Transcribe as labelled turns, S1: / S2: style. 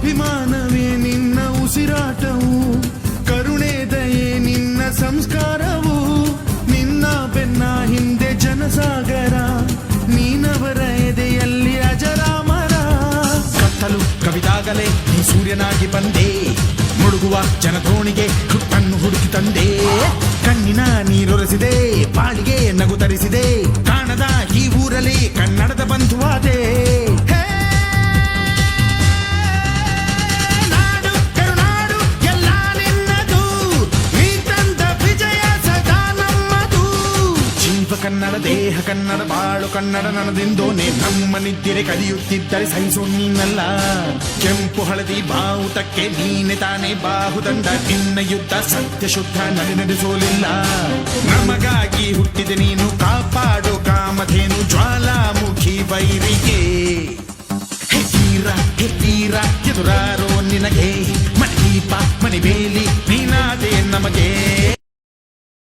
S1: ಅಭಿಮಾನವೇ ನಿನ್ನ ಉಸಿರಾಟವು, ಕರುಣೆ ದಯೆ ನಿನ್ನ ಸಂಸ್ಕಾರವು, ನಿನ್ನ ಬೆನ್ನ ಹಿಂದೆ ಜನಸಾಗರ, ನೀನವರ ಎದೆಯಲ್ಲಿ ಅಜರಾಮರ. ಕತ್ತಲು ಕವಿದಾಗಲೇ ನೀ ಸೂರ್ಯನಾಗಿ ಬಂದೆ, ಮುಳುಗುವ ಜನದೋಣಿಗೆ ಹುಟ್ಟನ್ನು ಹುಡುಕಿ ತಂದೆ. ಕಣ್ಣಿನ ನೀರೊರೆಸಿದೆ, ಬಾಳಿಗೆ ನಗು ತರಿಸಿದೆ, ಕಾಣದ ಈ ಊರಲ್ಲಿ ಕನ್ನಡದ ಬಂಧುವಾದೆ. ನಾಡು ಕರುನಾಡು ಎಲ್ಲ ನಿನ್ನದು, ನೀ ತಂದ ವಿಜಯ ಸದಾ ನಮ್ಮದು. ಜೀವ ಕನ್ನಡ, ದೇಹ ಕನ್ನಡ, ಬಾಳು ಕನ್ನಡ ನನದೆಂದೋನೆ ನಮ್ಮ ನಿದ್ದಿರೆ ಕದಿಯುತ್ತಿದ್ದರೆ ಸಹಿಸೋ ನೀನಲ್ಲ. ಕೆಂಪು ಹಳದಿ ಬಾವುಟಕ್ಕೆ ನೀನೆ ತಾನೇ ಬಾಹುದಂಡ, ನಿನ್ನ ಯುದ್ಧ ಸತ್ಯ ಶುದ್ಧ ನಡೆಸೋಲಿಲ್ಲ. ನಮಗಾಗಿ ಹುಟ್ಟಿದೆ ನೀನು, ಕಾಪಾಡೋ ಕಾಮಧೇನು ಜ್ವಾಲಾಮುಖಿ ವೈರಿಗೆ. ಹೆತ್ತೀರ ಎದುರಾರೋ ನಿನಗೆ, ಮನೆ ದೀಪ ಮನೆ ಬೇಲಿ ನೀನಾದೆ ನಮಗೆ.